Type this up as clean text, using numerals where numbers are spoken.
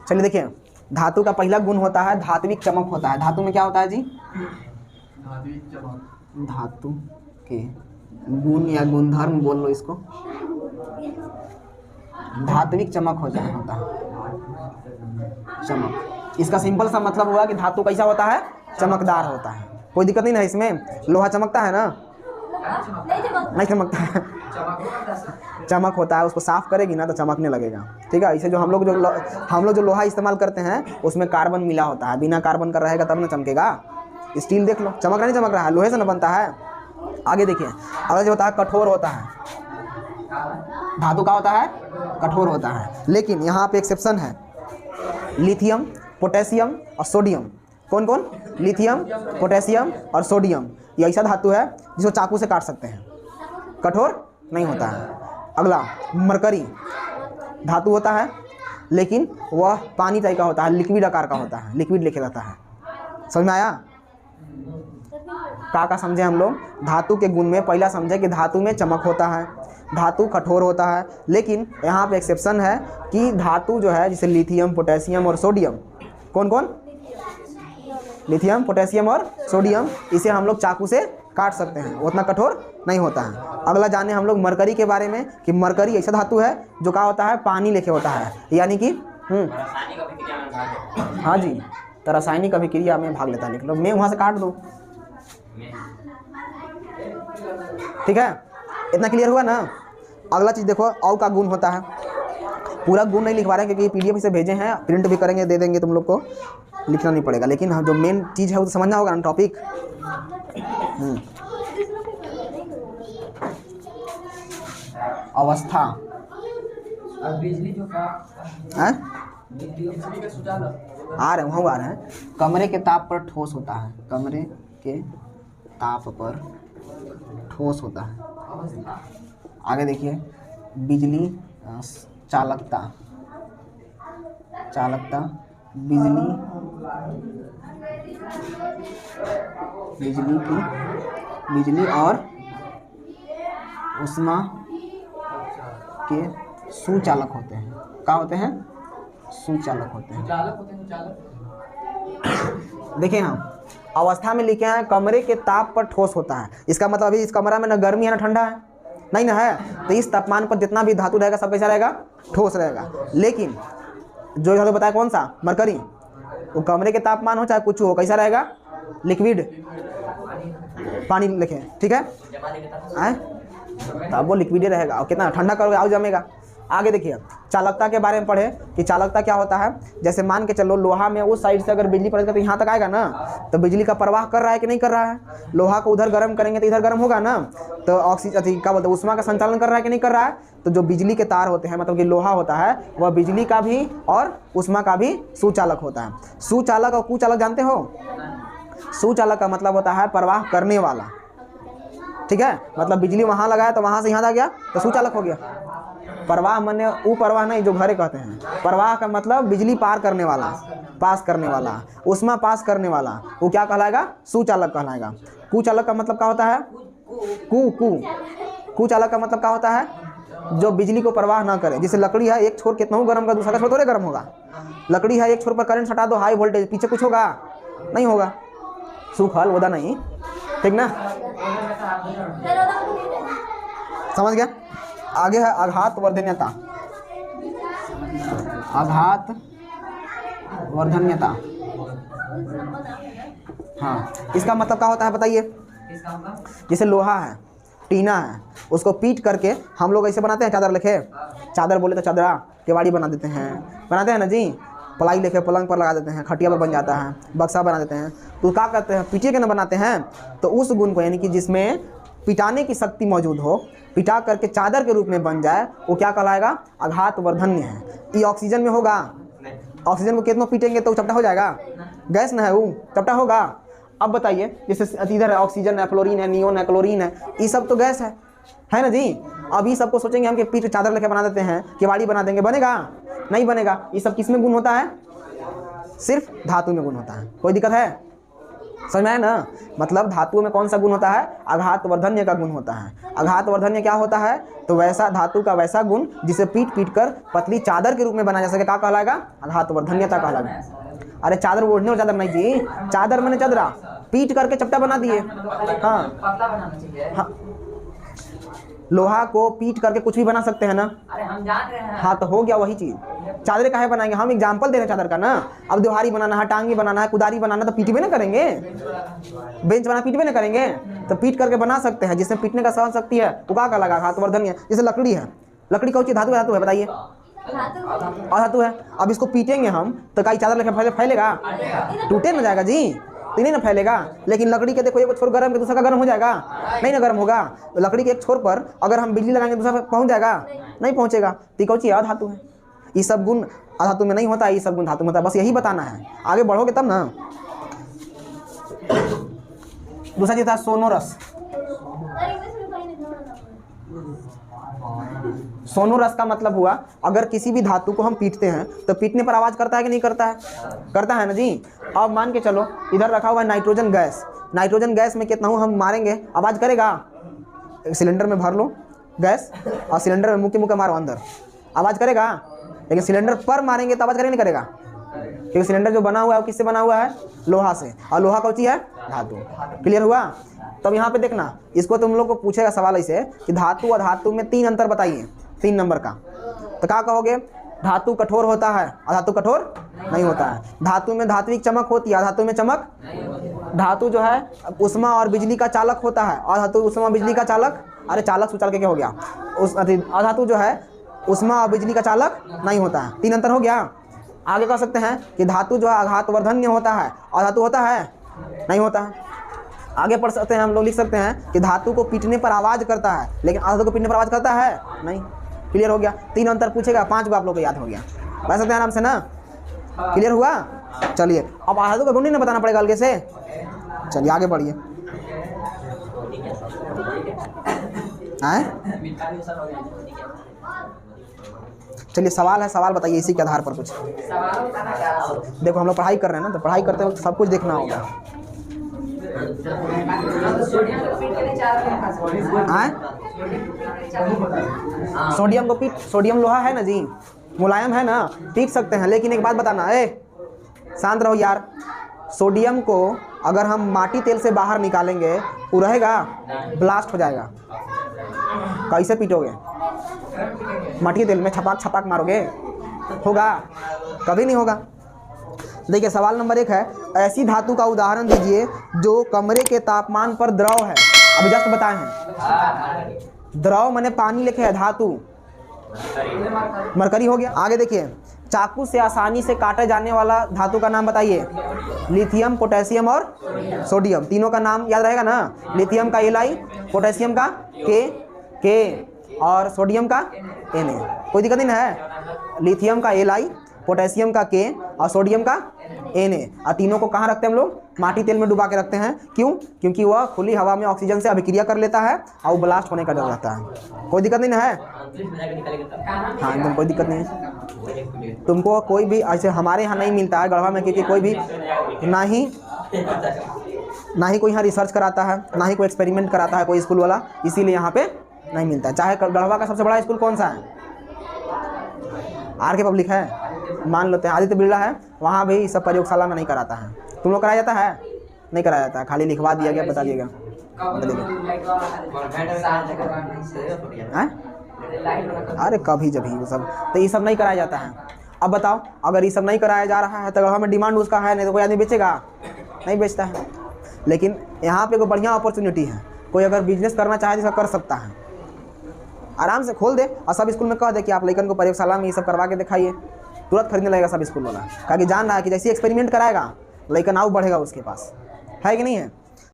चलिए देखिए, धातु का पहला गुण होता है धात्विक चमक होता है। धातु में क्या होता है जी? धातु के गुण या गुणधर्म बोल लो इसको, धात्विक चमक होता है चमक। इसका सिंपल सा मतलब हुआ कि धातु कैसा होता है? चमकदार होता है। कोई दिक्कत नहीं ना इसमें? लोहा चमकता है ना? नहीं चमकता है, चमक होता है। उसको साफ करेगी ना तो चमकने लगेगा। ठीक है, इसे जो हम लोग जो लोहा इस्तेमाल करते हैं उसमें कार्बन मिला होता है। बिना कार्बन का रहेगा तब ना चमकेगा। स्टील देख लो, चमक नहीं चमक रहा है, लोहे से ना बनता है। आगे देखिए, अगर जो होता है कठोर होता है। धातु का होता है कठोर होता है, लेकिन यहाँ पे एक्सेप्शन है। लिथियम, पोटेशियम और सोडियम। कौन कौन? लिथियम, पोटेशियम और सोडियम। ये ऐसा धातु है जिसको चाकू से काट सकते हैं, कठोर नहीं होता है। अगला मरकरी, धातु होता है लेकिन वह पानी टाइप का होता है, लिक्विड आकार का होता है, लिक्विड लिखे रहता है। समझ में आया? का समझे हम लोग? धातु के गुण में पहला समझे कि धातु में चमक होता है, धातु कठोर होता है, लेकिन यहाँ पे एक्सेप्शन है कि धातु जो है जैसे लिथियम, पोटेशियम और सोडियम। कौन कौन? लिथियम, पोटेशियम और सोडियम, इसे हम लोग चाकू से काट सकते हैं, उतना कठोर नहीं होता है। अगला जाने हम लोग मरकरी के बारे में कि मरकरी ऐसा धातु है जो क्या होता है? पानी लेके होता है, यानी कि हाँ जी, तो रासायनिक अभिक्रिया में भाग लेता है। लिख लो, मैं वहाँ से काट दूँ। ठीक है, इतना क्लियर हुआ ना? अगला चीज़ देखो, औ का गुण होता है। पूरा गुण नहीं लिखवा रहे हैं क्योंकि पीडीएफ से भेजे हैं, प्रिंट भी करेंगे, दे देंगे, तुम लोग को लिखना नहीं पड़ेगा। लेकिन जो मेन चीज़ है वो तो समझना होगा ना, टॉपिक। अवस्था, बिजली जो आ रहे हैं। कमरे के ताप पर ठोस होता है, कमरे के ताप पर ठोस होता है। आगे देखिए, बिजली चालकता, बिजली और उष्मा के सुचालक होते हैं। क्या होते हैं? सुचालक होते हैं। देखिए, हम अवस्था में लिखे हैं कमरे के ताप पर ठोस होता है। इसका मतलब अभी इस कमरा में ना गर्मी है ना ठंडा है, नहीं ना है, तो इस तापमान पर जितना भी धातु रहेगा सब कैसा रहेगा? ठोस रहेगा। लेकिन जो धातु बताया कौन सा? मरकरी, वो कमरे के तापमान हो चाहे कुछ हो, कैसा रहेगा? लिक्विड, पानी लिखे। ठीक है, तब वो लिक्विड ही रहेगा। और कितना ठंडा करोगे आओ जमेगा। आगे देखिए, चालकता के बारे में पढ़े कि चालकता क्या होता है। जैसे मान के चलो, लोहा में उस साइड से अगर बिजली पड़ेगा तो यहाँ तक आएगा ना, तो बिजली का प्रवाह कर रहा है कि नहीं कर रहा है? लोहा को उधर गर्म करेंगे तो इधर गर्म होगा ना, तो ऑक्सीजन क्या बोलते हैं, उष्मा का संचालन कर रहा है कि नहीं कर रहा है? तो जो बिजली के तार होते हैं, मतलब कि लोहा होता है, वह बिजली का भी और उष्मा का भी सुचालक होता है। सुचालक और कुचालक जानते हो? सुचालक का मतलब होता है प्रवाह करने वाला। ठीक है, मतलब बिजली वहाँ लगाया तो वहाँ से यहाँ आ गया तो सुचालक हो गया। प्रवाह माने वो प्रवाह नहीं जो घरे कहते हैं। प्रवाह का मतलब बिजली पार करने वाला, पास करने वाला, उष्मा पास करने वाला, वो क्या कहलाएगा? सुचालक कहलाएगा। कुचालक का मतलब क्या होता है? कुचालक का मतलब क्या होता है? जो बिजली को प्रवाह ना करे। जैसे लकड़ी है, एक छोर कितना गर्म का दूसरा छोर थोड़े गर्म होगा। लकड़ी है, एक छोर पर करंट हटा दो, हाई वोल्टेज, पीछे कुछ होगा? नहीं होगा, सूखल ओदा नहीं। ठीक ना, समझ गया? आगे है आघात वर्धन्यता। आघात वर्धन्यता, हाँ, इसका मतलब क्या होता है बताइए? जैसे लोहा है, टीना है, उसको पीट करके हम लोग ऐसे बनाते हैं, चादर लिखे, चादर बोले तो चादरा केवाड़ी बना देते हैं ना जी। प्लाई लेके पलंग पर लगा देते हैं, खटिया पर बन जाता है, बक्सा बना देते हैं। तो क्या करते हैं? पीटे के ना बनाते हैं। तो उस गुण को, यानी कि जिसमें पिटाने की शक्ति मौजूद हो, पिटा करके चादर के रूप में बन जाए, वो क्या कहलाएगा? आघात वर्धन्य है। ये ऑक्सीजन में होगा? ऑक्सीजन को कितना पीटेंगे तो चपटा हो जाएगा? गैस ना है, वो चपटा होगा। अब बताइए, जैसे इधर है ऑक्सीजन है, फ्लोरीन है, नियोन है, क्लोरीन है, ये सब तो गैस है ना जी। अभी सबको सोचेंगे हम कि पीट चादर लेके बना देते हैं, केवाड़ी बना देंगे, बनेगा? नहीं बनेगा। ये सब किस में गुण होता है? सिर्फ धातु में गुण होता है। कोई दिक्कत है? समझ में आया ना। मतलब धातुओं में कौन सा गुण होता है, आघात वर्धन्य का गुण होता है। आघात वर्धन्य क्या होता है, तो वैसा धातु का वैसा गुण जिसे पीट पीट कर पतली चादर के रूप में बनाया जा सके, क्या कहलाएगा, आघात वर्धन्यता कहलाएगा। अरे चादर ओढ़ने और चादर नहीं जी, चादर मैंने चादरा पीट करके चपटा बना दिए। हाँ पतला बनाना चाहिए। हाँ, लोहा को पीट करके कुछ भी बना सकते हैं ना। अरे हम जान रहे हैं। हाँ तो हो गया वही चीज। चादरें काहे बनाएंगे, हम एग्जाम्पल दे रहे हैं चादर का ना। अब दिवारी बनाना है, टांगी बनाना है, कुदारी बनाना, तो पीटवे ना करेंगे, बेंच बना पीटवे ना करेंगे, तो पीट करके बना सकते हैं। जिसमें पीटने का सहन शक्ति है वो क्या लगा, आघात वर्धन्य। जैसे लकड़ी है, लकड़ी कौन सी धातु है, धातु है बताइए, और धातु है। अब इसको पीटेंगे हम तो कई चादर लेके फैलेगा, टूटे ना जाएगा जी, तो नहीं ना फैलेगा। लेकिन लकड़ी के देखो एक छोर गर्म के दूसरा का गर्म हो जाएगा, नहीं ना गर्म होगा। लकड़ी के एक छोर पर अगर हम बिजली लगाएंगे दूसरा पहुंच जाएगा, नहीं पहुंचेगा। तो कौन सी अधातु है। ये सब गुण अधातु में नहीं होता, ये सब गुण धातु में होता है। बस यही बताना है, आगे बढ़ोगे तब ना। दूसरा चीज था सोनोरस। सोनोरस का मतलब हुआ अगर किसी भी धातु को हम पीटते हैं तो पीटने पर आवाज करता है कि नहीं करता है, करता है ना जी। अब मान के चलो इधर रखा हुआ है नाइट्रोजन गैस, नाइट्रोजन गैस में कितना हूँ हम मारेंगे आवाज करेगा। एक सिलेंडर में भर लो गैस और सिलेंडर में मुक्के मारो अंदर, आवाज करेगा। लेकिन सिलेंडर पर मारेंगे तो आवाज करेगा नहीं करेगा, क्योंकि सिलेंडर जो बना हुआ है वो किससे बना हुआ है, लोहा से, और लोहा कौन सी है, धातु। क्लियर हुआ। तब यहाँ पे देखना, इसको तुम लोग को पूछेगा सवाल ऐसे कि धातु और धातु में 3 अंतर बताइए, 3 नंबर का। तो क्या कहोगे, धातु कठोर होता है और धातु कठोर नहीं होता है। धातु में धात्विक चमक होती है, धातु में चमक। धातु जो है उष्मा और बिजली का चालक होता है, और धातु उष्मा बिजली का चालक, अरे चालक सुचाल के क्या हो गया, उस धातु जो है उष्मा और बिजली का चालक नहीं होता है। 3 अंतर हो गया। आगे कह सकते हैं कि धातु जो है आघात वर्धन्य होता है और धातु होता है नहीं होता है। आगे पढ़ सकते हैं, हम लोग लिख सकते हैं कि धातु को पीटने पर आवाज करता है लेकिन धातु को पीटने पर आवाज करता है नहीं। क्लियर हो गया। 3 अंतर पूछेगा, 5 आप लोग को याद हो गया, बता सकते हैं आराम से ना। क्लियर हुआ। चलिए अब धातु का गुण नहीं ना बताना पड़ेगा अलग से। चलिए आगे बढ़िए। चलिए सवाल है, सवाल बताइए इसी के आधार पर कुछ। देखो हम लोग पढ़ाई कर रहे हैं ना, तो पढ़ाई करते वक्त सब कुछ देखना होगा। सोडियम को पीट, सोडियम लोहा है ना जी, मुलायम है ना, पीट सकते हैं। लेकिन एक बात बताना, शांत रहो यार। सोडियम को अगर हम माटी तेल से बाहर निकालेंगे वो रहेगा, ब्लास्ट हो जाएगा। कैसे पीटोगे, माटी तेल में छपाक छपाक मारोगे, होगा, कभी नहीं होगा। देखिए सवाल नंबर 1 है, ऐसी धातु का उदाहरण दीजिए जो कमरे के तापमान पर द्रव है। अभी जस्ट बताए हैं, द्रव मैंने पानी लिखे है, धातु मरकरी हो गया। आगे देखिए, चाकू से आसानी से काटे जाने वाला धातु का नाम बताइए। लिथियम, पोटेशियम और सोडियम, तीनों का नाम याद रहेगा ना। लिथियम का Li, पोटेशियम का K और सोडियम का Na। कोई दिक्कत नहीं है। लिथियम का Li, पोटेशियम का K और सोडियम का Na। और तीनों को कहाँ रखते हैं हम लोग, माटी तेल में डुबा के रखते हैं। क्यों, क्योंकि वह खुली हवा में ऑक्सीजन से अभिक्रिया कर लेता है और वो ब्लास्ट होने का डर रहता है। कोई दिक्कत नहीं है। हाँ एकदम कोई दिक्कत नहीं है। तुमको कोई भी ऐसे हमारे यहाँ नहीं मिलता है गढ़वा में, क्योंकि कोई भी ना ही कोई यहाँ रिसर्च कराता है, ना ही कोई एक्सपेरिमेंट कराता है कोई स्कूल वाला, इसीलिए यहाँ पे नहीं मिलता है। चाहे गढ़वा का सबसे बड़ा स्कूल कौन सा है, RK पब्लिक है, मान लेते हैं आदित्य बिरला है, वहाँ भी सब प्रयोगशाला में नहीं कराता है। तुम लोग कराया जाता है, नहीं कराया जाता है, खाली लिखवा दिया गया, बता दिया गया। अरे कभी जब ही सब, तो ये सब नहीं कराया जाता है। अब बताओ, अगर ये सब नहीं कराया जा रहा है तो गढ़वा में डिमांड उसका है नहीं, तो कोई आदमी बेचेगा, नहीं बेचता है। लेकिन यहाँ पे कोई बढ़िया अपॉर्चुनिटी है, कोई अगर बिजनेस करना चाहे तो कर सकता है, आराम से खोल दे और सब स्कूल में कह दे कि आप लड़कन को प्रयोगशाला में ये सब करवा के दिखाइए, तुरंत खरीदने लगेगा सब स्कूल वाला। क्योंकि जान रहा है कि जैसे एक्सपेरिमेंट कराएगा लड़कन आउ बढ़ेगा उसके पास, है कि नहीं है।